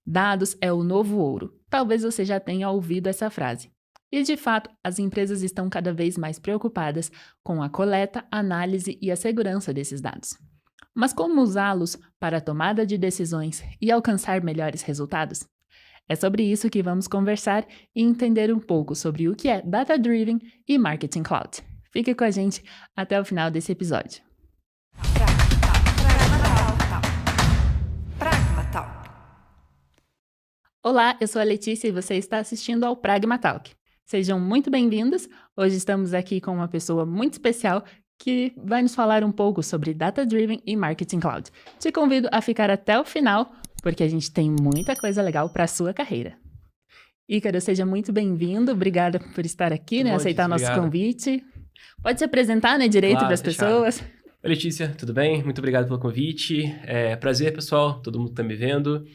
Dados é o novo ouro. Talvez você já tenha ouvido essa frase. E de fato, as empresas estão cada vez mais preocupadas com a coleta, análise e a segurança desses dados. Mas como usá-los para a tomada de decisões e alcançar melhores resultados? É sobre isso que vamos conversar e entender um pouco sobre o que é Data Driven e Marketing Cloud. Fique com a gente até o final desse episódio. Pragma Talk. Olá, eu sou a Letícia e você está assistindo ao Pragma Talk. Sejam muito bem-vindos. Hoje estamos aqui com uma pessoa muito especial que vai nos falar um pouco sobre Data Driven e Marketing Cloud. Te convido a ficar até o final, porque a gente tem muita coisa legal para a sua carreira. Ícaro, seja muito bem-vindo. Obrigada por estar aqui, aceitar nosso convite. Pode se apresentar, direito para as pessoas. Oi, Letícia, tudo bem? Muito obrigado pelo convite. Prazer, pessoal, todo mundo que está me vendo.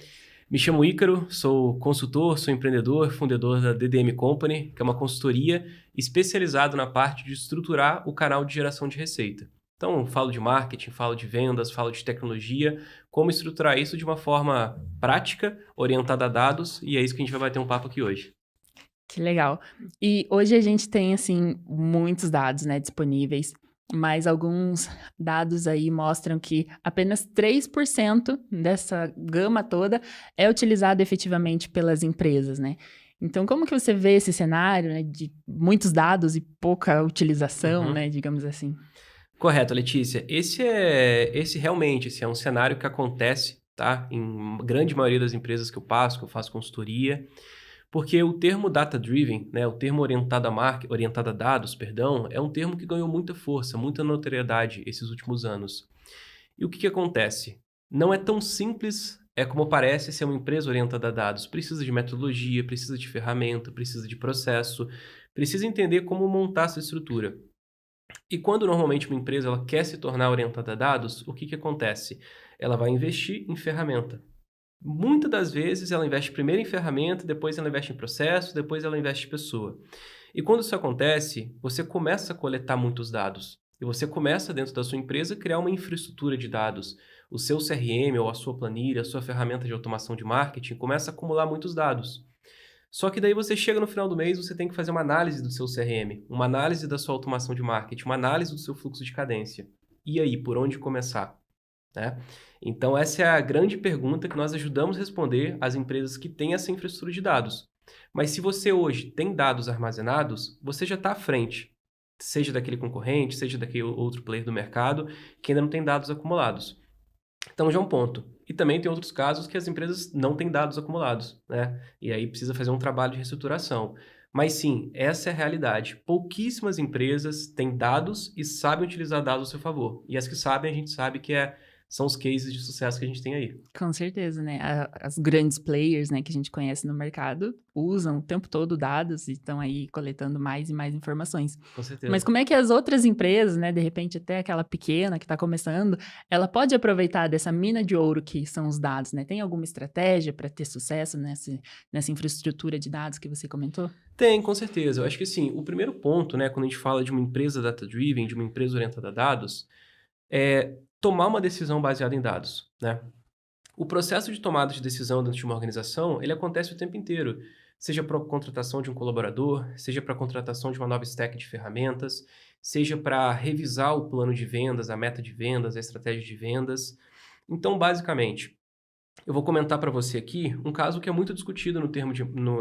Me chamo Ícaro, sou consultor, sou empreendedor, fundador da DDM Company, que é uma consultoria especializada na parte de estruturar o canal de geração de receita. Então, falo de marketing, falo de vendas, falo de tecnologia, como estruturar isso de uma forma prática, orientada a dados, e é isso que a gente vai bater um papo aqui hoje. Que legal. E hoje a gente tem, muitos dados, disponíveis, mas alguns dados aí mostram que apenas 3% dessa gama toda é utilizado efetivamente pelas empresas, Então, como que você vê esse cenário, de muitos dados e pouca utilização, digamos assim? Correto, Letícia. Esse realmente é um cenário que acontece, tá? Em grande maioria das empresas que eu faço consultoria, porque o termo data-driven, o termo orientado a dados, é um termo que ganhou muita força, muita notoriedade esses últimos anos. E o que acontece? Não é tão simples como parece ser uma empresa orientada a dados. Precisa de metodologia, precisa de ferramenta, precisa de processo, precisa entender como montar essa estrutura. E quando normalmente uma empresa ela quer se tornar orientada a dados, o que acontece? Ela vai investir em ferramenta. Muitas das vezes ela investe primeiro em ferramenta, depois ela investe em processo, depois ela investe em pessoa. E quando isso acontece, você começa a coletar muitos dados. E você começa dentro da sua empresa a criar uma infraestrutura de dados. O seu CRM ou a sua planilha, a sua ferramenta de automação de marketing começa a acumular muitos dados. Só que daí você chega no final do mês, você tem que fazer uma análise do seu CRM, uma análise da sua automação de marketing, uma análise do seu fluxo de cadência. E aí, por onde começar? Então, essa é a grande pergunta que nós ajudamos a responder às empresas que têm essa infraestrutura de dados. Mas se você hoje tem dados armazenados, você já está à frente, seja daquele concorrente, seja daquele outro player do mercado, que ainda não tem dados acumulados. Então, já é um ponto. E também tem outros casos que as empresas não têm dados acumulados, E aí precisa fazer um trabalho de reestruturação. Mas sim, essa é a realidade. Pouquíssimas empresas têm dados e sabem utilizar dados a seu favor. E as que sabem, a gente sabe que são os cases de sucesso que a gente tem aí. Com certeza, As grandes players, que a gente conhece no mercado usam o tempo todo dados e estão aí coletando mais e mais informações. Com certeza. Mas como é que as outras empresas, de repente até aquela pequena que está começando, ela pode aproveitar dessa mina de ouro que são os dados, Tem alguma estratégia para ter sucesso nessa infraestrutura de dados que você comentou? Tem, com certeza. Eu acho que sim, o primeiro ponto, quando a gente fala de uma empresa data-driven, de uma empresa orientada a dados, é tomar uma decisão baseada em dados, O processo de tomada de decisão dentro de uma organização, ele acontece o tempo inteiro, seja para a contratação de um colaborador, seja para a contratação de uma nova stack de ferramentas, seja para revisar o plano de vendas, a meta de vendas, a estratégia de vendas. Então, basicamente, eu vou comentar para você aqui um caso que é muito discutido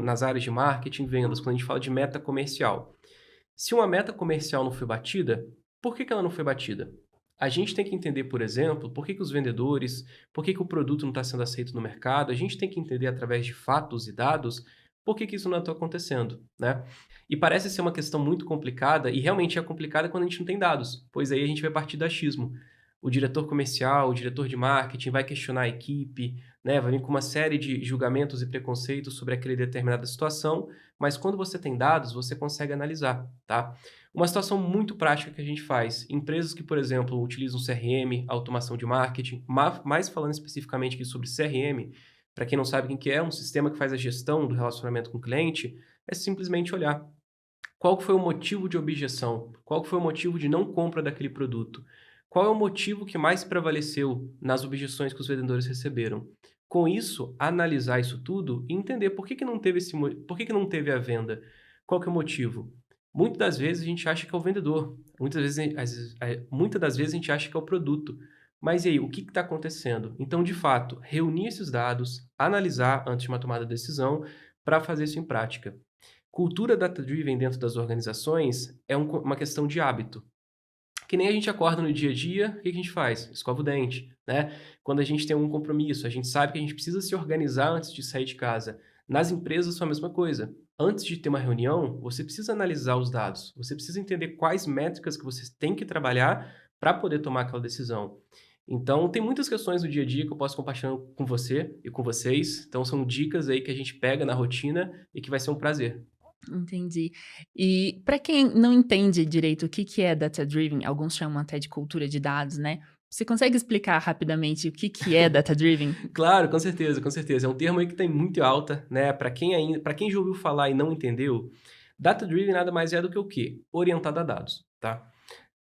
nas áreas de marketing e vendas, quando a gente fala de meta comercial. Se uma meta comercial não foi batida, por que ela não foi batida? A gente tem que entender, por exemplo, por que os vendedores, por que o produto não está sendo aceito no mercado. A gente tem que entender, através de fatos e dados, por que isso não está acontecendo, E parece ser uma questão muito complicada, e realmente é complicada quando a gente não tem dados, pois aí a gente vai partir do achismo. O diretor comercial, o diretor de marketing vai questionar a equipe, vai vir com uma série de julgamentos e preconceitos sobre aquela determinada situação, mas quando você tem dados, você consegue analisar, Uma situação muito prática que a gente faz, empresas que, por exemplo, utilizam CRM, automação de marketing, mais falando especificamente aqui sobre CRM, para quem não sabe o que é um sistema que faz a gestão do relacionamento com o cliente, é simplesmente olhar qual que foi o motivo de objeção, qual que foi o motivo de não compra daquele produto, qual é o motivo que mais prevaleceu nas objeções que os vendedores receberam. Com isso, analisar isso tudo e entender por que que não teve por que que não teve a venda. Qual que é o motivo? Muitas das vezes a gente acha que é o vendedor, muitas das vezes a gente acha que é o produto. Mas e aí, o que está acontecendo? Então, de fato, reunir esses dados, analisar antes de uma tomada de decisão para fazer isso em prática. Cultura data-driven dentro das organizações é uma questão de hábito. Que nem a gente acorda no dia a dia, o que a gente faz? Escova o dente, né? Quando a gente tem um compromisso, a gente sabe que a gente precisa se organizar antes de sair de casa. Nas empresas, é a mesma coisa. Antes de ter uma reunião, você precisa analisar os dados. Você precisa entender quais métricas que você tem que trabalhar para poder tomar aquela decisão. Então, tem muitas questões do dia a dia que eu posso compartilhar com você e com vocês. Então, são dicas aí que a gente pega na rotina e que vai ser um prazer. Entendi. E para quem não entende direito o que que é data-driven, alguns chamam até de cultura de dados, né. Você consegue explicar rapidamente o que que é data-driven? Claro, com certeza, com certeza. É um termo aí que tem muito alta, né? Para quem já ouviu falar e não entendeu, data-driven nada mais é do que o quê? Orientado a dados, tá?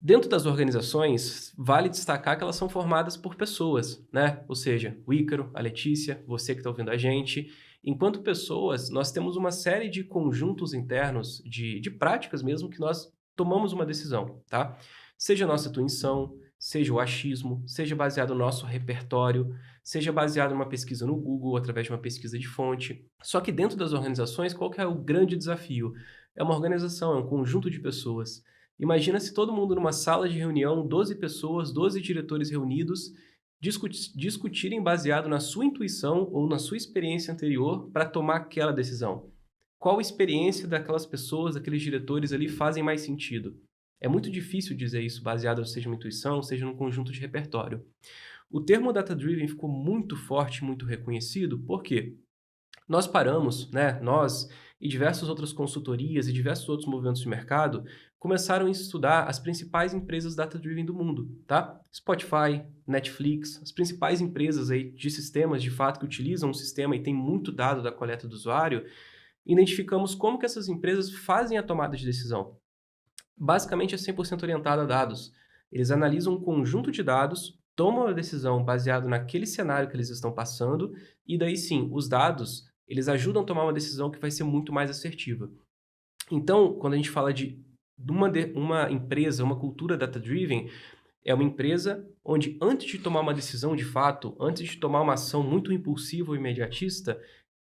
Dentro das organizações, vale destacar que elas são formadas por pessoas, né? Ou seja, o Ícaro, a Letícia, você que está ouvindo a gente. Enquanto pessoas, nós temos uma série de conjuntos internos, de práticas mesmo, que nós tomamos uma decisão, tá? Seja a nossa intuição, seja o achismo, seja baseado no nosso repertório, seja baseado numa pesquisa no Google, através de uma pesquisa de fonte. Só que dentro das organizações, qual que é o grande desafio? É uma organização, é um conjunto de pessoas. Imagina se todo mundo numa sala de reunião, 12 pessoas, 12 diretores reunidos, discutirem baseado na sua intuição ou na sua experiência anterior para tomar aquela decisão. Qual experiência daquelas pessoas, daqueles diretores ali fazem mais sentido? É muito difícil dizer isso baseado seja uma intuição, seja num conjunto de repertório. O termo data-driven ficou muito forte, muito reconhecido, por quê? Nós paramos, né, nós e diversas outras consultorias e diversos outros movimentos de mercado começaram a estudar as principais empresas data-driven do mundo, tá? Spotify, Netflix, as principais empresas aí de sistemas, de fato, que utilizam um sistema e tem muito dado da coleta do usuário, identificamos como que essas empresas fazem a tomada de decisão. Basicamente é 100% orientado a dados. Eles analisam um conjunto de dados, tomam a decisão baseado naquele cenário que eles estão passando, e daí sim, os dados, eles ajudam a tomar uma decisão que vai ser muito mais assertiva. Então, quando a gente fala uma empresa, uma cultura data-driven, é uma empresa onde antes de tomar uma decisão de fato, antes de tomar uma ação muito impulsiva ou imediatista,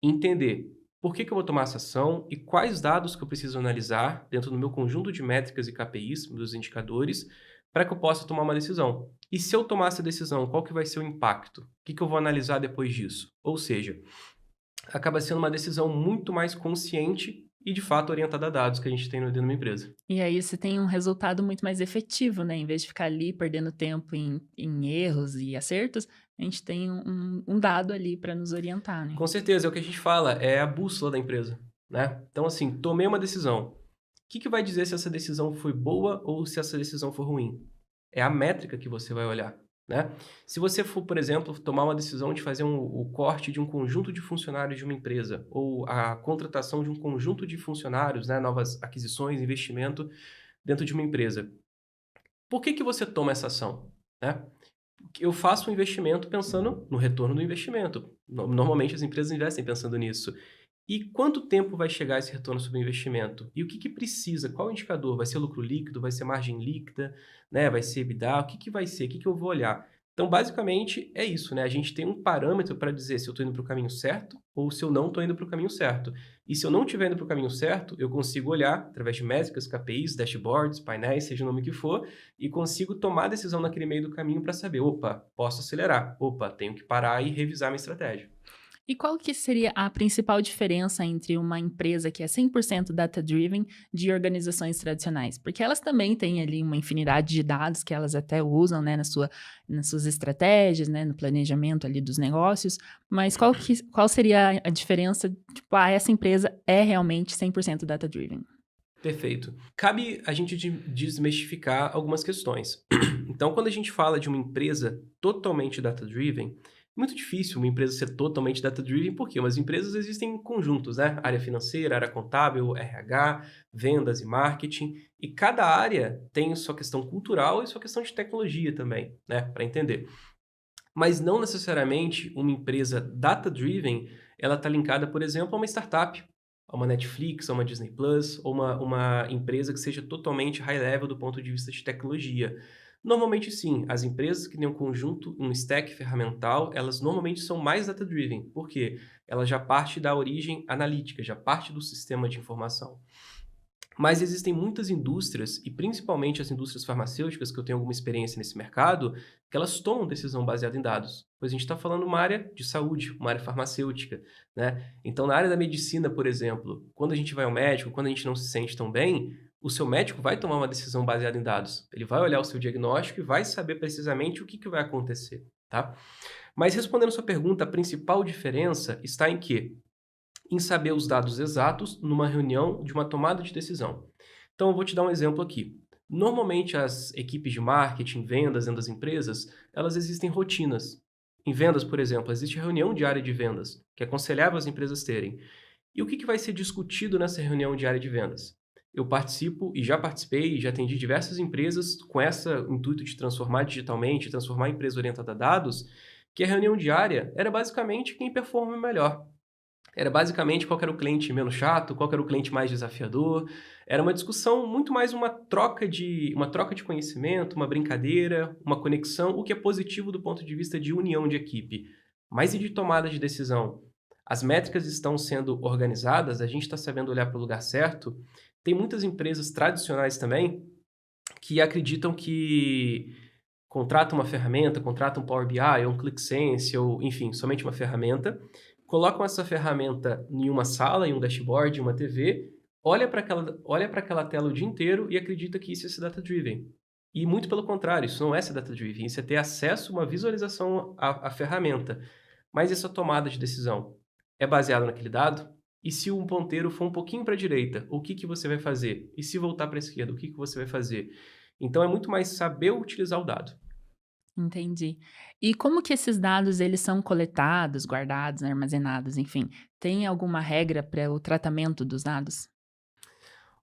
entender por que que eu vou tomar essa ação e quais dados que eu preciso analisar dentro do meu conjunto de métricas e KPIs, meus indicadores, para que eu possa tomar uma decisão. E se eu tomar essa decisão, qual que vai ser o impacto? O que que eu vou analisar depois disso? Ou seja, acaba sendo uma decisão muito mais consciente e, de fato, orientada a dados que a gente tem dentro de uma empresa. E aí você tem um resultado muito mais efetivo, né, em vez de ficar ali perdendo tempo em erros e acertos, a gente tem um dado ali para nos orientar, né. Com certeza, é o que a gente fala, é a bússola da empresa, né? Então, assim, tomei uma decisão. O que que vai dizer se essa decisão foi boa ou se essa decisão foi ruim? É a métrica que você vai olhar, né? Se você for, por exemplo, tomar uma decisão de fazer o corte de um conjunto de funcionários de uma empresa ou a contratação de um conjunto de funcionários, né, novas aquisições, investimento dentro de uma empresa, por que que você toma essa ação, né? Eu faço um investimento pensando no retorno do investimento. Normalmente as empresas investem pensando nisso. E quanto tempo vai chegar esse retorno sobre o investimento? E o que que precisa? Qual o indicador? Vai ser lucro líquido? Vai ser margem líquida? Né? Vai ser EBITDA? O que que vai ser? O que que eu vou olhar? Então, basicamente, é isso, né? A gente tem um parâmetro para dizer se eu estou indo para o caminho certo ou se eu não estou indo para o caminho certo. E se eu não estiver indo para o caminho certo, eu consigo olhar através de métricas, KPIs, dashboards, painéis, seja o nome que for, e consigo tomar a decisão naquele meio do caminho para saber, opa, posso acelerar, opa, tenho que parar e revisar minha estratégia. E qual que seria a principal diferença entre uma empresa que é 100% data-driven de organizações tradicionais? Porque elas também têm ali uma infinidade de dados que elas até usam, né, nas suas estratégias, né, no planejamento ali dos negócios, mas qual seria a diferença, tipo, essa empresa é realmente 100% data-driven? Perfeito. Cabe a gente desmistificar algumas questões. Então, quando a gente fala de uma empresa totalmente data-driven, é muito difícil uma empresa ser totalmente data-driven, porque umas empresas existem em conjuntos, né? Área financeira, área contábil, RH, vendas e marketing, e cada área tem sua questão cultural e sua questão de tecnologia também, né? Para entender. Mas não necessariamente uma empresa data-driven, ela está linkada, por exemplo, a uma startup, a uma Netflix, a uma Disney Plus, ou uma empresa que seja totalmente high level do ponto de vista de tecnologia. Normalmente sim, as empresas que têm um conjunto, um stack ferramental, elas normalmente são mais data-driven. Por quê? Ela já parte da origem analítica, já parte do sistema de informação. Mas existem muitas indústrias, e principalmente as indústrias farmacêuticas, que eu tenho alguma experiência nesse mercado, que elas tomam decisão baseada em dados. Pois a gente está falando uma área de saúde, uma área farmacêutica, né? Então, na área da medicina, por exemplo, quando a gente vai ao médico, quando a gente não se sente tão bem, o seu médico vai tomar uma decisão baseada em dados. Ele vai olhar o seu diagnóstico e vai saber precisamente o que vai acontecer, tá? Mas respondendo a sua pergunta, a principal diferença está em quê? Em saber os dados exatos numa reunião de uma tomada de decisão. Então, eu vou te dar um exemplo aqui. Normalmente, as equipes de marketing, vendas dentro das empresas, elas existem rotinas. Em vendas, por exemplo, existe reunião diária de vendas, que é aconselhável as empresas terem. E o que vai ser discutido nessa reunião diária de vendas? Eu participo e já participei e já atendi diversas empresas com esse intuito de transformar digitalmente, transformar a empresa orientada a dados, que a reunião diária era basicamente quem performa melhor. Era basicamente qual era o cliente menos chato, qual era o cliente mais desafiador. Era uma discussão muito mais uma troca de conhecimento, uma brincadeira, uma conexão, o que é positivo do ponto de vista de união de equipe. Mas e de tomada de decisão? As métricas estão sendo organizadas, a gente está sabendo olhar para o lugar certo. Tem muitas empresas tradicionais também que acreditam que contratam uma ferramenta, contratam um Power BI ou um ClickSense, ou enfim, somente uma ferramenta, colocam essa ferramenta em uma sala, em um dashboard, em uma TV, olha para aquela tela o dia inteiro e acredita que isso é ser data-driven. E muito pelo contrário, isso não é ser data-driven, isso é ter acesso, uma visualização à ferramenta. Mas essa tomada de decisão é baseada naquele dado? E se um ponteiro for um pouquinho para a direita, o que você vai fazer? E se voltar para a esquerda, o que você vai fazer? Então é muito mais saber utilizar o dado. Entendi. E como que esses dados eles são coletados, guardados, né, armazenados, enfim? Tem alguma regra para o tratamento dos dados?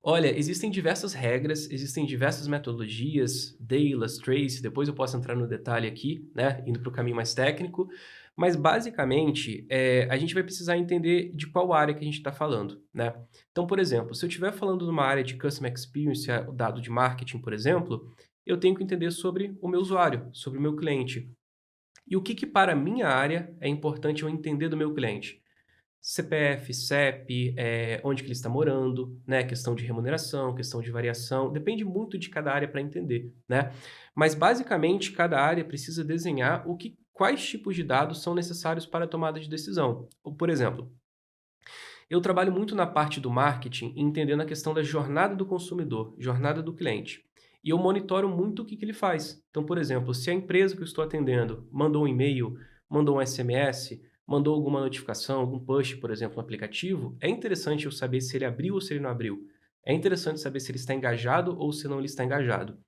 Olha, existem diversas regras, existem diversas metodologias, Daylas, Trace, depois eu posso entrar no detalhe aqui, né, indo para o caminho mais técnico, mas basicamente a gente vai precisar entender de qual área que a gente está falando, né? Então, por exemplo, se eu estiver falando de uma área de Customer Experience, o dado de marketing, por exemplo, eu tenho que entender sobre o meu usuário, sobre o meu cliente. E o que para a minha área é importante eu entender do meu cliente? CPF, CEP, onde que ele está morando, né? Questão de remuneração, questão de variação, depende muito de cada área para entender, né? Mas basicamente cada área precisa desenhar quais tipos de dados são necessários para a tomada de decisão. Por exemplo, eu trabalho muito na parte do marketing, entendendo a questão da jornada do consumidor, jornada do cliente. E eu monitoro muito o que ele faz. Então, por exemplo, se a empresa que eu estou atendendo mandou um e-mail, mandou um SMS, mandou alguma notificação, algum push, por exemplo, no aplicativo, é interessante eu saber se ele abriu ou se ele não abriu. É interessante saber se ele está engajado ou se não ele está engajado.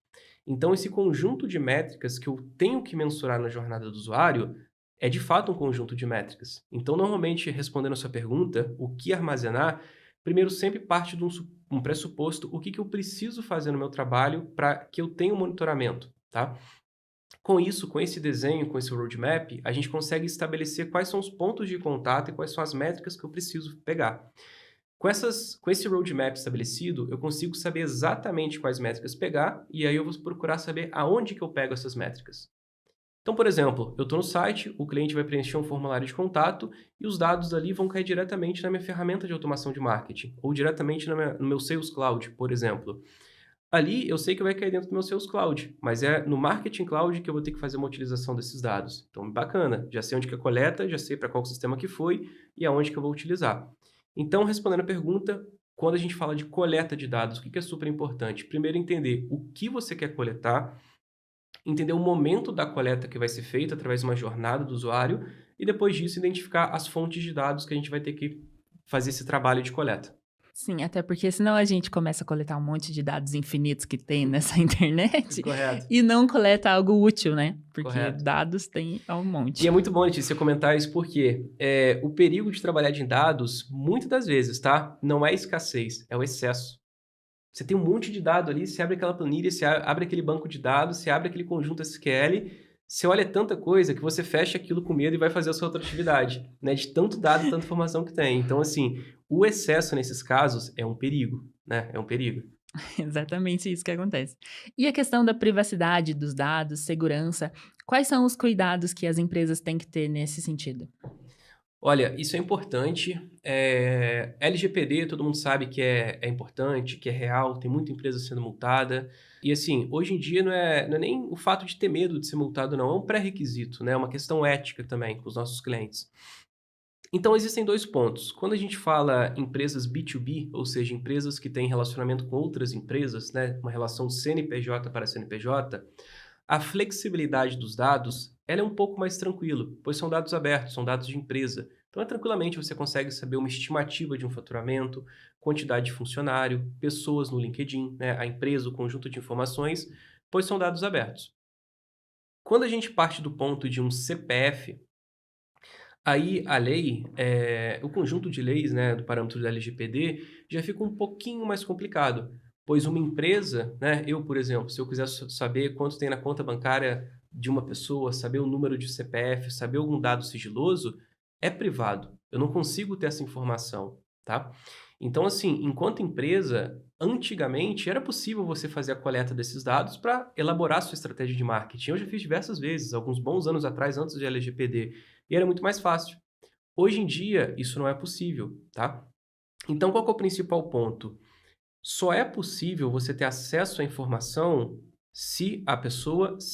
Então, esse conjunto de métricas que eu tenho que mensurar na jornada do usuário é de fato um conjunto de métricas. Então, normalmente, respondendo a sua pergunta, o que armazenar, primeiro sempre parte de um pressuposto, o que eu preciso fazer no meu trabalho para que eu tenha um monitoramento, tá? Com isso, com esse desenho, com esse roadmap, a gente consegue estabelecer quais são os pontos de contato e quais são as métricas que eu preciso pegar. Com esse roadmap estabelecido, eu consigo saber exatamente quais métricas pegar e aí eu vou procurar saber aonde que eu pego essas métricas. Então, por exemplo, eu estou no site, o cliente vai preencher um formulário de contato e os dados ali vão cair diretamente na minha ferramenta de automação de marketing ou diretamente no meu Sales Cloud, por exemplo. Ali eu sei que vai cair dentro do meu Sales Cloud, mas é no Marketing Cloud que eu vou ter que fazer uma utilização desses dados. Então, bacana, já sei onde que é a coleta, já sei para qual sistema que foi e aonde que eu vou utilizar. Então, respondendo a pergunta, quando a gente fala de coleta de dados, o que é super importante? Primeiro, entender o que você quer coletar, entender o momento da coleta que vai ser feita através de uma jornada do usuário e depois disso identificar as fontes de dados que a gente vai ter que fazer esse trabalho de coleta. Sim, até porque senão a gente começa a coletar um monte de dados infinitos que tem nessa internet Correto. e não coleta algo útil, né? Porque Correto. dados tem um monte. E é muito bom, Letícia, você comentar isso porque o perigo de trabalhar em dados, muitas das vezes, tá? Não é escassez, é o excesso. Você tem um monte de dado ali, você abre aquela planilha, você abre aquele banco de dados, você abre aquele conjunto SQL, você olha tanta coisa que você fecha aquilo com medo e vai fazer a sua outra atividade, né? De tanto dado, tanta informação que tem. Então, assim, o excesso nesses casos é um perigo, né? É um perigo. Exatamente isso que acontece. E a questão da privacidade dos dados, segurança, quais são os cuidados que as empresas têm que ter nesse sentido? Olha, isso é importante. LGPD, todo mundo sabe que é importante, que é real, tem muita empresa sendo multada. E assim, hoje em dia não é nem o fato de ter medo de ser multado, não. É um pré-requisito, né? É uma questão ética também com os nossos clientes. Então, existem dois pontos. Quando a gente fala empresas B2B, ou seja, empresas que têm relacionamento com outras empresas, né? Uma relação CNPJ para CNPJ, a flexibilidade dos dados, ela é um pouco mais tranquilo, pois são dados abertos, são dados de empresa. Então, tranquilamente você consegue saber uma estimativa de um faturamento, quantidade de funcionário, pessoas no LinkedIn, né, a empresa, o conjunto de informações, pois são dados abertos. Quando a gente parte do ponto de um CPF, aí a lei, o conjunto de leis, né, do parâmetro da LGPD, já fica um pouquinho mais complicado, pois uma empresa, né, eu, por exemplo, se eu quiser saber quanto tem na conta bancária de uma pessoa, saber o número de CPF, saber algum dado sigiloso, é privado. Eu não consigo ter essa informação, tá? Então, assim, enquanto empresa, antigamente era possível você fazer a coleta desses dados para elaborar sua estratégia de marketing. Eu já fiz diversas vezes, alguns bons anos atrás, antes de LGPD, e era muito mais fácil. Hoje em dia, isso não é possível, tá? Então, qual que é o principal ponto? Só é possível você ter acesso à informação se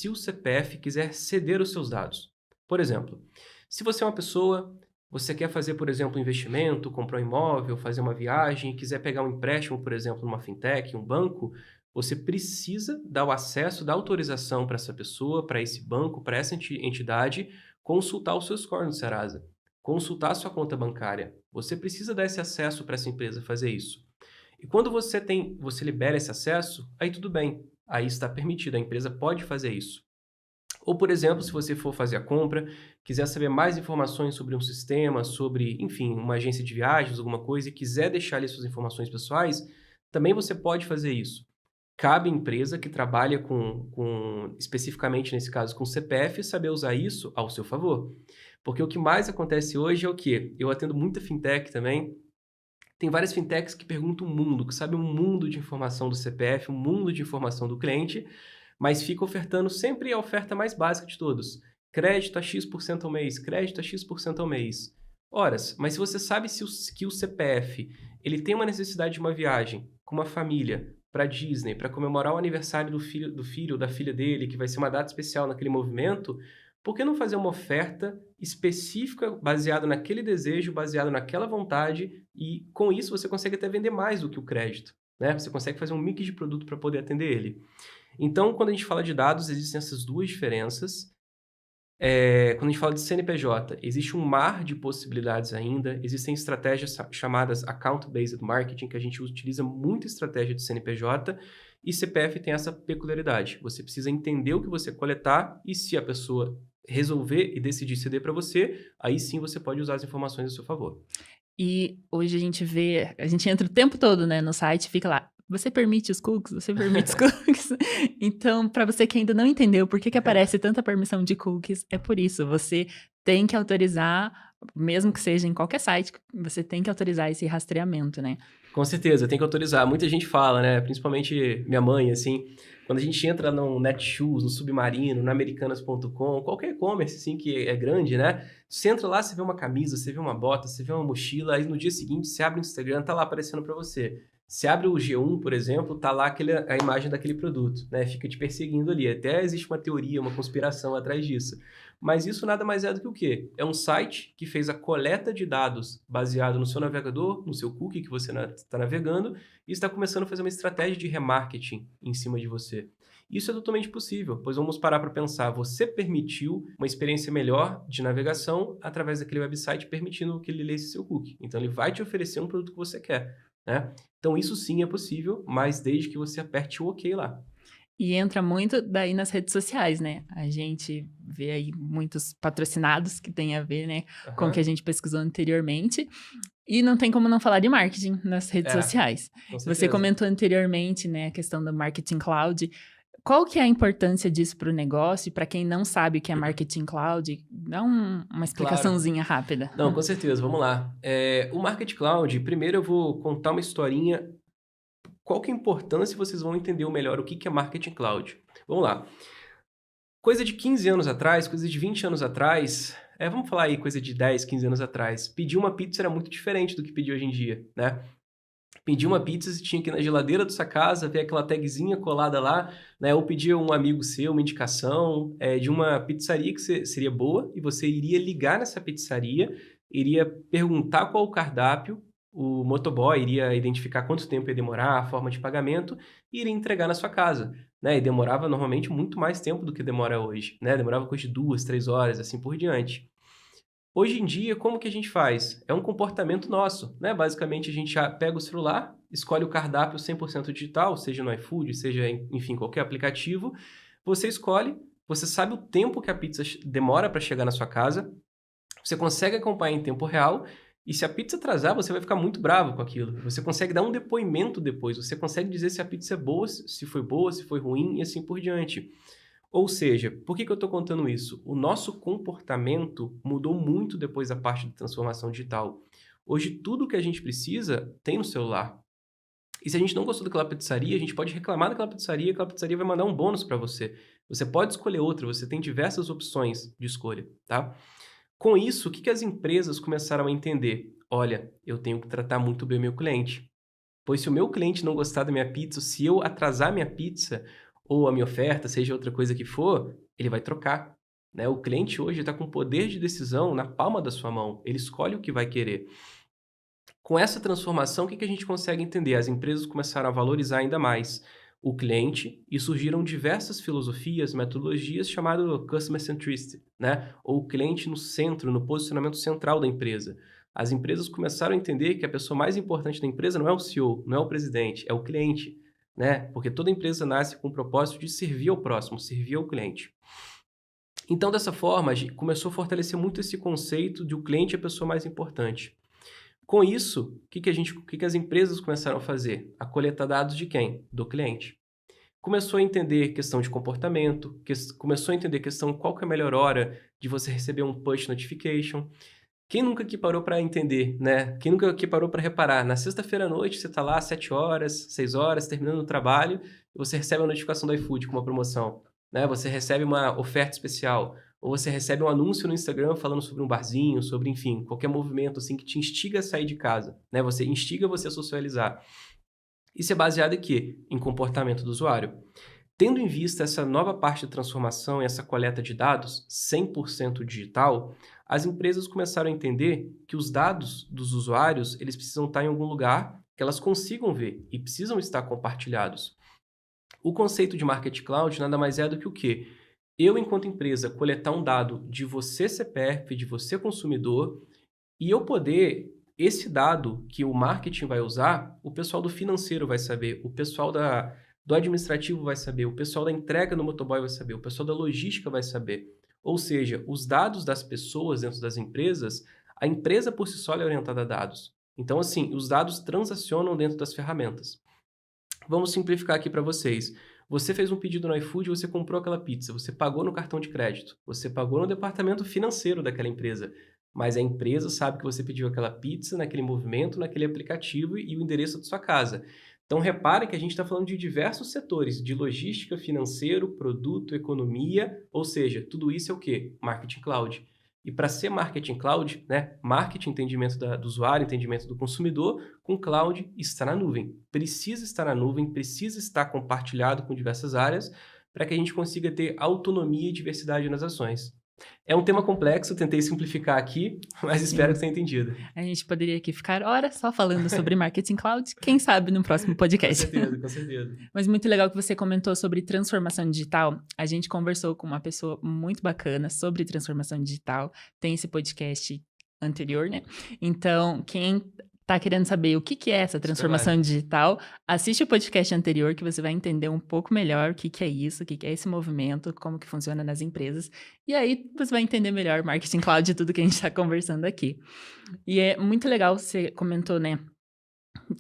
o CPF quiser ceder os seus dados. Por exemplo, se você é uma pessoa, você quer fazer, por exemplo, um investimento, comprar um imóvel, fazer uma viagem, quiser pegar um empréstimo, por exemplo, numa fintech, um banco, você precisa dar o acesso, dar autorização para essa pessoa, para esse banco, para essa entidade, consultar o seu score no Serasa, consultar a sua conta bancária. Você precisa dar esse acesso para essa empresa fazer isso. E quando você libera esse acesso, aí tudo bem, aí está permitido, a empresa pode fazer isso. Ou, por exemplo, se você for fazer a compra, quiser saber mais informações sobre um sistema, sobre, enfim, uma agência de viagens, alguma coisa, e quiser deixar ali suas informações pessoais, também você pode fazer isso. Cabe à empresa que trabalha especificamente nesse caso, com CPF, saber usar isso ao seu favor. Porque o que mais acontece hoje é o quê? Eu atendo muita fintech também. Tem várias fintechs que perguntam o mundo, que sabem um mundo de informação do CPF, um mundo de informação do cliente, mas fica ofertando sempre a oferta mais básica de todos. Crédito a X% ao mês, crédito a X% ao mês. Horas, mas se você sabe que o CPF ele tem uma necessidade de uma viagem com uma família para Disney, para comemorar o aniversário do filho ou da filha dele, que vai ser uma data especial naquele movimento, por que não fazer uma oferta específica, baseada naquele desejo, baseada naquela vontade, e com isso você consegue até vender mais do que o crédito, né? Você consegue fazer um mix de produto para poder atender ele. Então, quando a gente fala de dados, existem essas duas diferenças. Quando a gente fala de CNPJ, existe um mar de possibilidades ainda, existem estratégias chamadas Account-Based Marketing, que a gente utiliza muita estratégia de CNPJ, e CPF tem essa peculiaridade. Você precisa entender o que você coletar, e se a pessoa resolver e decidir ceder para você, aí sim você pode usar as informações a seu favor. E hoje a gente entra o tempo todo, né, no site, fica lá, você permite os cookies? Você permite os cookies? Então, para você que ainda não entendeu por que aparece tanta permissão de cookies, é por isso, você tem que autorizar, mesmo que seja em qualquer site, você tem que autorizar esse rastreamento, né? Com certeza, tem que autorizar. Muita gente fala, né? Principalmente minha mãe, assim, quando a gente entra no Netshoes, no Submarino, na Americanas.com, qualquer e-commerce, assim, que é grande, né? Você entra lá, você vê uma camisa, você vê uma bota, você vê uma mochila, aí no dia seguinte você abre o Instagram, tá lá aparecendo para você. Você abre o G1, por exemplo, tá lá a imagem daquele produto, né? Fica te perseguindo ali. Até existe uma teoria, uma conspiração atrás disso. Mas isso nada mais é do que o quê? É um site que fez a coleta de dados baseado no seu navegador, no seu cookie que você está navegando, e está começando a fazer uma estratégia de remarketing em cima de você. Isso é totalmente possível, pois vamos parar para pensar. Você permitiu uma experiência melhor de navegação através daquele website, permitindo que ele lesse seu cookie. Então, ele vai te oferecer um produto que você quer, né? Então, isso sim é possível, mas desde que você aperte o OK lá. E entra muito daí nas redes sociais, né? A gente vê aí muitos patrocinados que tem a ver, né, com o que a gente pesquisou anteriormente. E não tem como não falar de marketing nas redes sociais. Com Você certeza. comentou anteriormente, né, a questão do marketing cloud. qual que é a importância disso para o negócio? E para quem não sabe o que é Marketing Cloud, dá uma explicaçãozinha rápida. Não, com certeza, vamos lá. O Marketing Cloud, primeiro eu vou contar uma historinha. Qual que é a importância? Vocês vão entender melhor o que é Marketing Cloud. Vamos lá. Coisa de 15 anos atrás, coisa de 20 anos atrás, vamos falar aí, coisa de 10, 15 anos atrás, pedir uma pizza era muito diferente do que pedir hoje em dia, né? Pedir uma pizza, você tinha que ir na geladeira da sua casa, ver aquela tagzinha colada lá, né? Ou pedir um amigo seu, uma indicação de uma pizzaria que seria boa, e você iria ligar nessa pizzaria, iria perguntar qual o cardápio, o motoboy iria identificar quanto tempo ia demorar, a forma de pagamento, e iria entregar na sua casa, né? E demorava normalmente muito mais tempo do que demora hoje, né? Demorava coisa de 2, 3 horas, assim por diante. Hoje em dia, como que a gente faz? É um comportamento nosso, né? Basicamente, a gente já pega o celular, escolhe o cardápio 100% digital, seja no iFood, seja, enfim, qualquer aplicativo. Você escolhe, você sabe o tempo que a pizza demora para chegar na sua casa, você consegue acompanhar em tempo real, e se a pizza atrasar, você vai ficar muito bravo com aquilo. Você consegue dar um depoimento depois, você consegue dizer se a pizza é boa, se foi ruim e assim por diante. Ou seja, por que eu estou contando isso? O nosso comportamento mudou muito depois da parte da transformação digital. Hoje, tudo que a gente precisa tem no celular. E se a gente não gostou daquela pizzaria, a gente pode reclamar daquela pizzaria, aquela pizzaria vai mandar um bônus para você. Você pode escolher outra, você tem diversas opções de escolha, tá? Com isso, o que as empresas começaram a entender? Olha, eu tenho que tratar muito bem o meu cliente. Pois se o meu cliente não gostar da minha pizza, se eu atrasar minha pizza, ou a minha oferta, seja outra coisa que for, ele vai trocar, né? O cliente hoje está com poder de decisão na palma da sua mão. Ele escolhe o que vai querer. Com essa transformação, o que a gente consegue entender? As empresas começaram a valorizar ainda mais o cliente e surgiram diversas filosofias, metodologias chamado Customer Centricity, né? Ou o cliente no centro, no posicionamento central da empresa. As empresas começaram a entender que a pessoa mais importante da empresa não é o CEO, não é o presidente, é o cliente, né? Porque toda empresa nasce com o propósito de servir ao próximo, servir ao cliente. Então, dessa forma, a gente começou a fortalecer muito esse conceito de o cliente é a pessoa mais importante. Com isso, o que as empresas começaram a fazer? A coletar dados de quem? Do cliente. Começou a entender questão de comportamento, começou a entender questão qual que é a melhor hora de você receber um push notification. Quem nunca aqui parou para entender, né? Quem nunca aqui parou para reparar? Na sexta-feira à noite, você está lá às 7 horas, 6 horas, terminando o trabalho, e você recebe a notificação do iFood com uma promoção, né? Você recebe uma oferta especial, ou você recebe um anúncio no Instagram falando sobre um barzinho, sobre, enfim, qualquer movimento assim que te instiga a sair de casa, né? Você instiga você a socializar. Isso é baseado em quê? Em comportamento do usuário. Tendo em vista essa nova parte de transformação e essa coleta de dados 100% digital, as empresas começaram a entender que os dados dos usuários eles precisam estar em algum lugar que elas consigam ver e precisam estar compartilhados. O conceito de Marketing Cloud nada mais é do que o quê? Eu, enquanto empresa, coletar um dado de você CPF, de você consumidor, e eu poder, esse dado que o marketing vai usar, o pessoal do financeiro vai saber, o pessoal do administrativo vai saber, o pessoal da entrega no motoboy vai saber, o pessoal da logística vai saber. Ou seja, os dados das pessoas dentro das empresas, a empresa por si só é orientada a dados. Então, assim, os dados transacionam dentro das ferramentas. Vamos simplificar aqui para vocês. Você fez um pedido no iFood, você comprou aquela pizza, você pagou no cartão de crédito, você pagou no departamento financeiro daquela empresa, mas a empresa sabe que você pediu aquela pizza naquele movimento, naquele aplicativo e o endereço da sua casa. Então, repare que a gente está falando de diversos setores, de logística, financeiro, produto, economia, ou seja, tudo isso é o quê? Marketing Cloud. E para ser Marketing Cloud, né, marketing, entendimento do usuário, entendimento do consumidor, com Cloud está na nuvem. Precisa estar na nuvem, precisa estar compartilhado com diversas áreas para que a gente consiga ter autonomia e diversidade nas ações. É um tema complexo, tentei simplificar aqui, mas espero que tenha entendido. A gente poderia aqui ficar horas só falando sobre Marketing Cloud, quem sabe no próximo podcast. Com certeza. Mas muito legal que você comentou sobre transformação digital. A gente conversou com uma pessoa muito bacana sobre transformação digital. Tem esse podcast anterior, né? Então, quem tá querendo saber o que é essa transformação digital, assiste o podcast anterior que você vai entender um pouco melhor o que é isso, o que é esse movimento, como que funciona nas empresas. E aí você vai entender melhor Marketing Cloud e tudo que a gente está conversando aqui. E é muito legal, você comentou, né?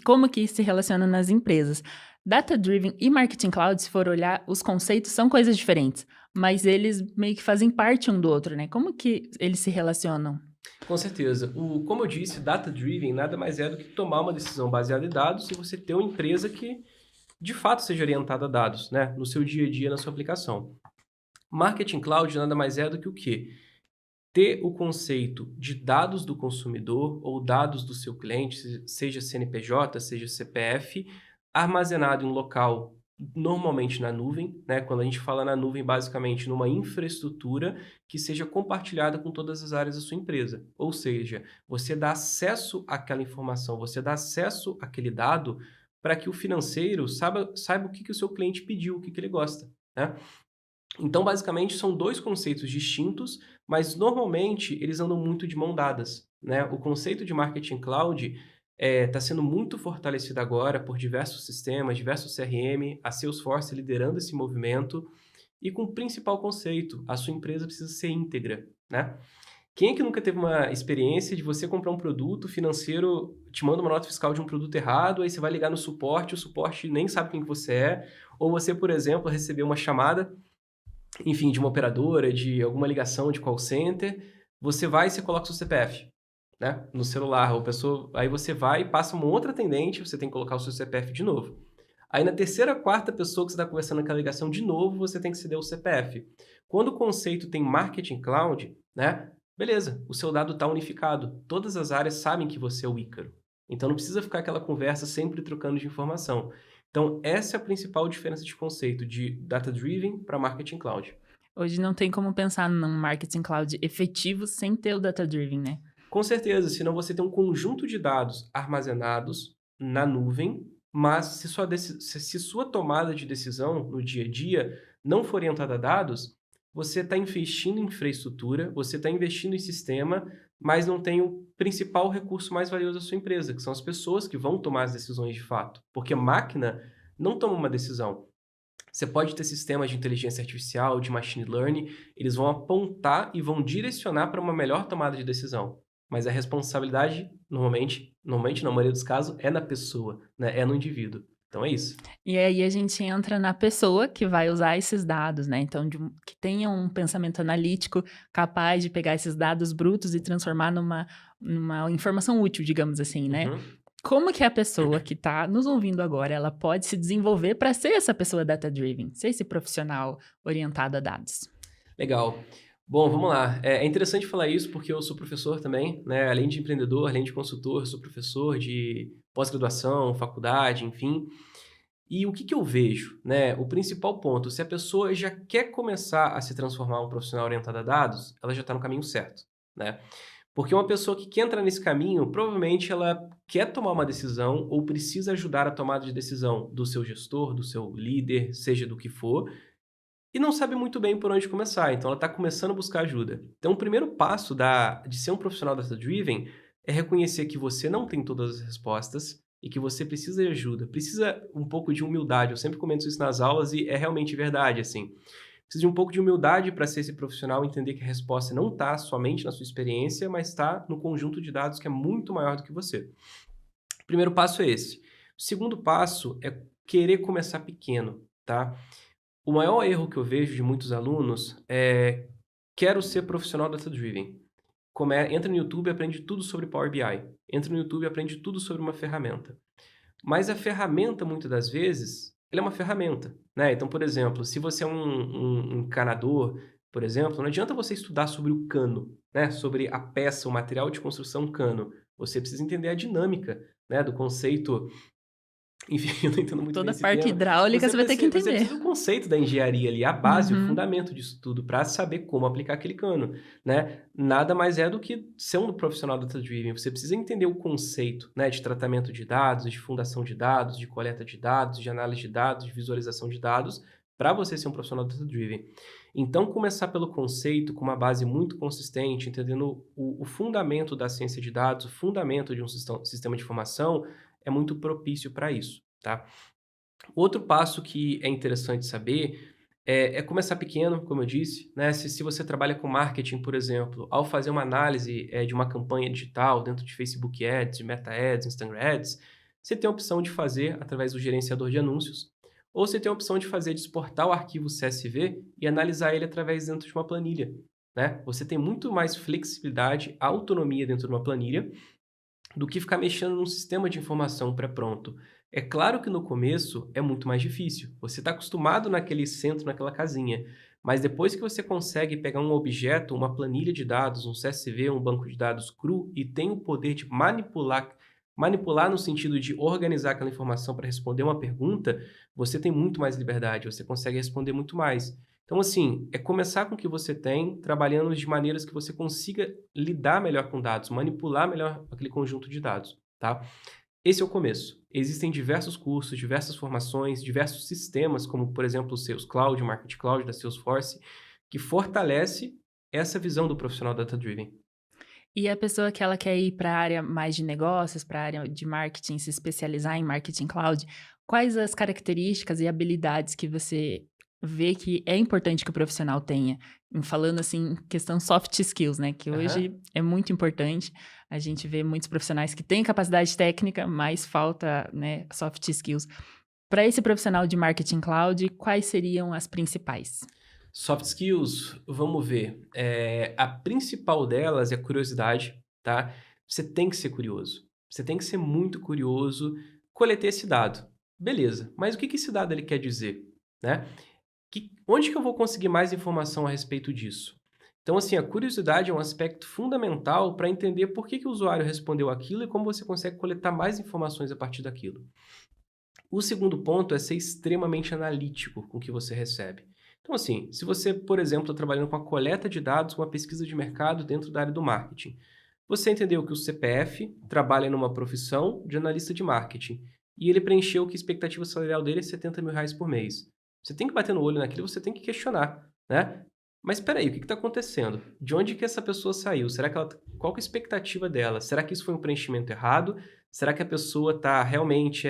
Como que se relaciona nas empresas. Data-driven e Marketing Cloud, se for olhar, os conceitos são coisas diferentes, mas eles meio que fazem parte um do outro, né? Como que eles se relacionam? Com certeza. Como eu disse, data-driven nada mais é do que tomar uma decisão baseada em dados e você ter uma empresa que, de fato, seja orientada a dados, né? No seu dia a dia, na sua aplicação. Marketing Cloud nada mais é do que o quê? Ter o conceito de dados do consumidor ou dados do seu cliente, seja CNPJ, seja CPF, armazenado em um local, normalmente na nuvem, né? Quando a gente fala na nuvem, basicamente numa infraestrutura que seja compartilhada com todas as áreas da sua empresa. Ou seja, você dá acesso àquela informação, você dá acesso àquele dado para que o financeiro saiba o que o seu cliente pediu, o que ele gosta, né? Então, basicamente, são dois conceitos distintos, mas normalmente eles andam muito de mão dadas, né? O conceito de marketing cloud está sendo muito fortalecido agora por diversos sistemas, diversos CRM, a Salesforce liderando esse movimento, e com o principal conceito, a sua empresa precisa ser íntegra, né? Quem é que nunca teve uma experiência de você comprar um produto, o financeiro te manda uma nota fiscal de um produto errado, aí você vai ligar no suporte, o suporte nem sabe quem que você é, ou você, por exemplo, recebeu uma chamada, enfim, de uma operadora, de alguma ligação de call center, você vai e você coloca o seu CPF, né, no celular, aí você vai e passa uma outra atendente, você tem que colocar o seu CPF de novo. Aí na terceira, quarta pessoa que você está conversando naquela ligação de novo, você tem que ceder o CPF. Quando o conceito tem marketing cloud, né, beleza, o seu dado está unificado, todas as áreas sabem que você é o Ícaro. Então não precisa ficar aquela conversa sempre trocando de informação. Então, essa é a principal diferença de conceito de data-driven para marketing cloud. Hoje não tem como pensar num Marketing Cloud efetivo sem ter o data-driven, né? Com certeza, senão você tem um conjunto de dados armazenados na nuvem, mas se sua tomada de decisão no dia a dia não for orientada a dados, você está investindo em infraestrutura, você está investindo em sistema, mas não tem o principal recurso mais valioso da sua empresa, que são as pessoas que vão tomar as decisões de fato. Porque a máquina não toma uma decisão. Você pode ter sistemas de inteligência artificial, de machine learning, eles vão apontar e vão direcionar para uma melhor tomada de decisão. Mas a responsabilidade, normalmente, na maioria dos casos, é na pessoa, né? É no indivíduo. Então é isso. E aí a gente entra na pessoa que vai usar esses dados, né? Então, que tenha um pensamento analítico capaz de pegar esses dados brutos e transformar numa informação útil, digamos assim, né? Uhum. Como que a pessoa que está nos ouvindo agora, ela pode se desenvolver para ser essa pessoa data-driven, ser esse profissional orientado a dados? Legal. Bom, vamos lá. É interessante falar isso porque eu sou professor também, né? Além de empreendedor, além de consultor, eu sou professor de pós-graduação, faculdade, enfim. E o que eu vejo, né? O principal ponto, se a pessoa já quer começar a se transformar em um profissional orientado a dados, ela já está no caminho certo, né? Porque uma pessoa que quer entrar nesse caminho, provavelmente ela quer tomar uma decisão ou precisa ajudar a tomada de decisão do seu gestor, do seu líder, seja do que for, e não sabe muito bem por onde começar, então ela está começando a buscar ajuda. Então, o primeiro passo de ser um profissional data-driven é reconhecer que você não tem todas as respostas e que você precisa de ajuda, precisa um pouco de humildade. Eu sempre comento isso nas aulas e é realmente verdade, assim. Precisa de um pouco de humildade para ser esse profissional, entender que a resposta não está somente na sua experiência, mas está no conjunto de dados que é muito maior do que você. O primeiro passo é esse. O segundo passo é querer começar pequeno, tá? O maior erro que eu vejo de muitos alunos é: quero ser profissional data-driven. Entra no YouTube e aprende tudo sobre Power BI. Entra no YouTube e aprende tudo sobre uma ferramenta. Mas a ferramenta, muitas das vezes, ela é uma ferramenta, né? Então, por exemplo, se você é um encanador, por exemplo, não adianta você estudar sobre o cano, né? Sobre a peça, o material de construção cano. Você precisa entender a dinâmica, né? Do conceito. Enfim, eu não entendo muito bem Toda a esse parte tema. hidráulica você vai ter que Você entender. precisa do conceito da engenharia ali, a base, o Uhum. fundamento disso tudo, para saber como aplicar aquele cano, né? Nada mais é do que ser um profissional data-driven. Você precisa entender o conceito, né, de tratamento de dados, de fundação de dados, de coleta de dados, de análise de dados, de visualização de dados, para você ser um profissional data-driven. Então, começar pelo conceito, com uma base muito consistente, entendendo o fundamento da ciência de dados, o fundamento de um sistema de informação, é muito propício para isso, tá? Outro passo que é interessante saber é começar pequeno, como eu disse, né? Se você trabalha com marketing, por exemplo, ao fazer uma análise de uma campanha digital dentro de Facebook Ads, de Meta Ads, Instagram Ads, você tem a opção de fazer através do gerenciador de anúncios, ou você tem a opção de exportar o arquivo CSV e analisar ele através dentro de uma planilha, né? Você tem muito mais flexibilidade, autonomia dentro de uma planilha do que ficar mexendo num sistema de informação pré-pronto. É claro que no começo é muito mais difícil. Você está acostumado naquele centro, naquela casinha. Mas depois que você consegue pegar um objeto, uma planilha de dados, um CSV, um banco de dados cru e tem o poder de manipular no sentido de organizar aquela informação para responder uma pergunta, você tem muito mais liberdade, você consegue responder muito mais. Então, assim, é começar com o que você tem, trabalhando de maneiras que você consiga lidar melhor com dados, manipular melhor aquele conjunto de dados, tá? Esse é o começo. Existem diversos cursos, diversas formações, diversos sistemas, como, por exemplo, o Sales Cloud, o Marketing Cloud da Salesforce, que fortalece essa visão do profissional data-driven. E a pessoa que ela quer ir para a área mais de negócios, para a área de marketing, se especializar em marketing cloud, quais as características e habilidades que você vê que é importante que o profissional tenha? Falando assim, questão soft skills, né? Que hoje Aham. é muito importante. A gente vê muitos profissionais que têm capacidade técnica, mas falta, né, soft skills. Para esse profissional de marketing cloud, quais seriam as principais? Soft skills, vamos ver. A principal delas é a curiosidade, tá? Você tem que ser curioso. Você tem que ser muito curioso. Coletei esse dado. Beleza, mas o que esse dado ele quer dizer, né? Onde que eu vou conseguir mais informação a respeito disso? Então, assim, a curiosidade é um aspecto fundamental para entender por que o usuário respondeu aquilo e como você consegue coletar mais informações a partir daquilo. O segundo ponto é ser extremamente analítico com o que você recebe. Então, assim, se você, por exemplo, está trabalhando com a coleta de dados, com a pesquisa de mercado dentro da área do marketing, você entendeu que o CPF trabalha numa profissão de analista de marketing e ele preencheu que a expectativa salarial dele é R$ 70.000 por mês. Você tem que bater no olho naquilo, você tem que questionar, né? Mas espera aí, o que está acontecendo? De onde que essa pessoa saiu? Qual que é a expectativa dela? Será que isso foi um preenchimento errado? Será que a pessoa está realmente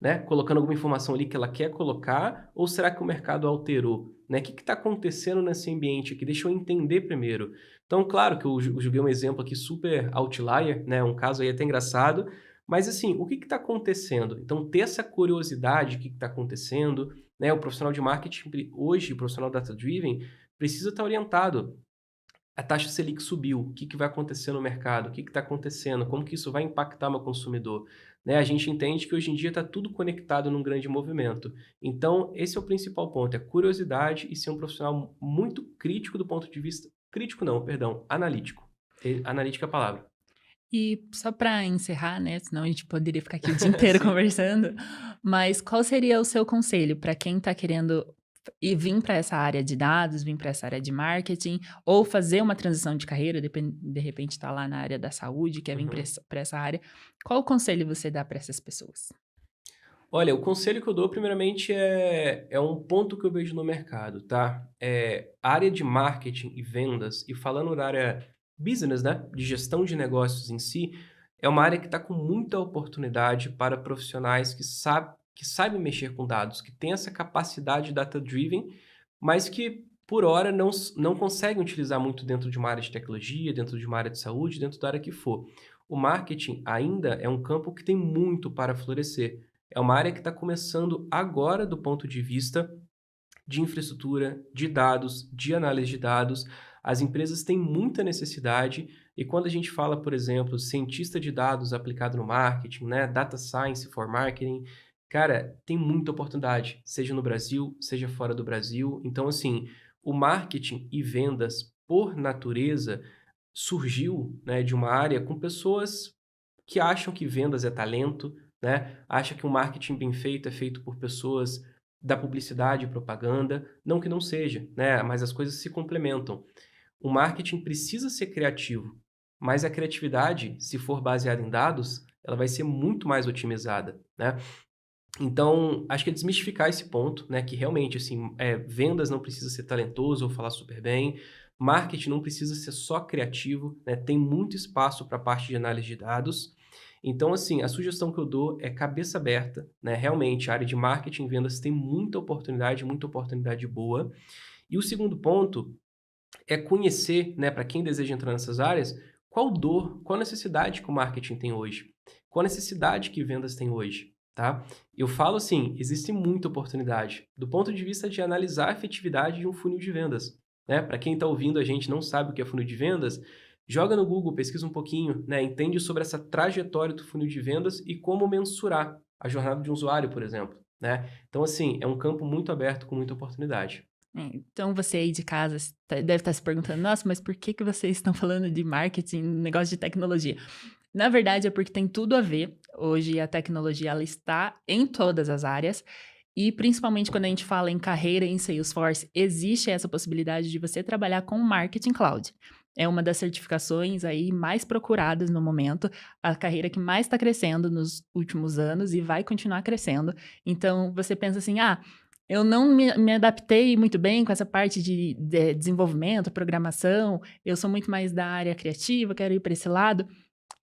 né, colocando alguma informação ali que ela quer colocar, ou será que o mercado alterou? Né? O que está acontecendo nesse ambiente aqui? Deixa eu entender primeiro. Então, claro que eu joguei um exemplo aqui super outlier, né? Um caso aí até engraçado, mas assim, o que está acontecendo? Então, ter essa curiosidade, o que está acontecendo, né? O profissional de marketing hoje, o profissional data-driven, precisa estar orientado. A taxa Selic subiu, o que vai acontecer no mercado? O que está acontecendo? Como que isso vai impactar meu consumidor? Né, a gente entende que hoje em dia está tudo conectado num grande movimento. Então, esse é o principal ponto, é curiosidade e ser um profissional muito crítico do ponto de vista... Crítico não, perdão, analítico. Analítica é a palavra. E só para encerrar, né, senão a gente poderia ficar aqui o dia inteiro Sim. conversando, mas qual seria o seu conselho para quem está querendo vir para essa área de dados, vir para essa área de marketing, ou fazer uma transição de carreira, de repente está lá na área da saúde, quer vir Uhum. para essa área, qual conselho você dá para essas pessoas? Olha, o conselho que eu dou, primeiramente, é um ponto que eu vejo no mercado, tá? A área de marketing e vendas, e falando da área business, né? De gestão de negócios em si, é uma área que está com muita oportunidade para profissionais que sabem mexer com dados, que têm essa capacidade data-driven, mas que, por hora, não conseguem utilizar muito dentro de uma área de tecnologia, dentro de uma área de saúde, dentro da área que for. O marketing ainda é um campo que tem muito para florescer. É uma área que está começando agora do ponto de vista de infraestrutura, de dados, de análise de dados. As empresas têm muita necessidade e quando a gente fala, por exemplo, cientista de dados aplicado no marketing, né, data science for marketing, cara, tem muita oportunidade, seja no Brasil, seja fora do Brasil. Então, assim, o marketing e vendas, por natureza, surgiu, né, de uma área com pessoas que acham que vendas é talento, né? Acha que o marketing bem feito é feito por pessoas da publicidade e propaganda. Não que não seja, né? Mas as coisas se complementam. O marketing precisa ser criativo, mas a criatividade, se for baseada em dados, ela vai ser muito mais otimizada, né? Então, acho que é desmistificar esse ponto, né? Que realmente, assim, vendas não precisa ser talentoso ou falar super bem, marketing não precisa ser só criativo, né? Tem muito espaço para a parte de análise de dados. Então, assim, a sugestão que eu dou é cabeça aberta, né? Realmente, a área de marketing e vendas tem muita oportunidade boa. E o segundo ponto é conhecer, né, para quem deseja entrar nessas áreas, qual necessidade que o marketing tem hoje. Qual a necessidade que vendas têm hoje, tá? Eu falo assim, existe muita oportunidade do ponto de vista de analisar a efetividade de um funil de vendas, né? Para quem está ouvindo a gente não sabe o que é funil de vendas, joga no Google, pesquisa um pouquinho, né? Entende sobre essa trajetória do funil de vendas e como mensurar a jornada de um usuário, por exemplo, né? Então, assim, é um campo muito aberto com muita oportunidade. Então, você aí de casa deve estar se perguntando, nossa, mas por que que vocês estão falando de marketing, negócio de tecnologia? Na verdade, é porque tem tudo a ver. Hoje, a tecnologia ela está em todas as áreas. E principalmente quando a gente fala em carreira em Salesforce, existe essa possibilidade de você trabalhar com Marketing Cloud. É uma das certificações aí mais procuradas no momento, a carreira que mais está crescendo nos últimos anos e vai continuar crescendo. Então, você pensa assim, eu não me adaptei muito bem com essa parte de desenvolvimento, programação, eu sou muito mais da área criativa, quero ir para esse lado.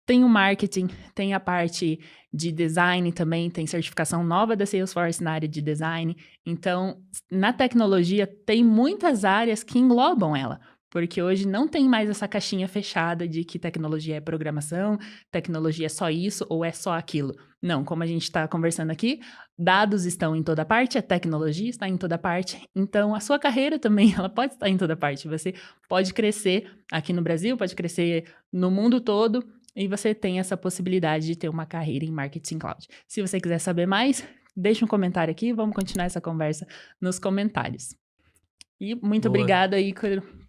Tem o marketing, tem a parte de design também, tem certificação nova da Salesforce na área de design. Então, na tecnologia, tem muitas áreas que englobam ela, porque hoje não tem mais essa caixinha fechada de que tecnologia é programação, tecnologia é só isso ou é só aquilo. Não, como a gente está conversando aqui, dados estão em toda parte, a tecnologia está em toda parte, então a sua carreira também ela pode estar em toda parte. Você pode crescer aqui no Brasil, pode crescer no mundo todo, e você tem essa possibilidade de ter uma carreira em Marketing Cloud. Se você quiser saber mais, deixa um comentário aqui, vamos continuar essa conversa nos comentários. E muito Boa. obrigada aí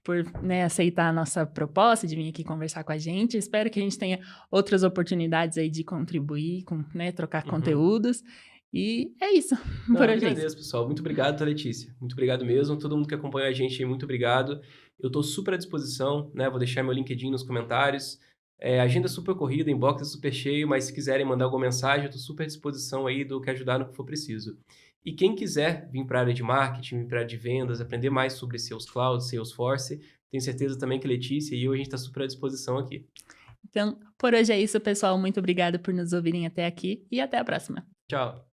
por aceitar a nossa proposta de vir aqui conversar com a gente. Espero que a gente tenha outras oportunidades aí de contribuir, trocar conteúdos. E é isso. Não, Por eu hoje é isso. agradeço, pessoal. Muito obrigado, tá, Letícia. Muito obrigado mesmo. Todo mundo que acompanha a gente, muito obrigado. Eu estou super à disposição, né? Vou deixar meu LinkedIn nos comentários. Agenda super corrida, inbox é super cheio, mas se quiserem mandar alguma mensagem, eu estou super à disposição aí do que ajudar no que for preciso. E quem quiser vir para a área de marketing, vir para a área de vendas, aprender mais sobre Sales Cloud, Salesforce, tenho certeza também que Letícia e eu, a gente está super à disposição aqui. Então, por hoje é isso, pessoal. Muito obrigada por nos ouvirem até aqui e até a próxima. Tchau.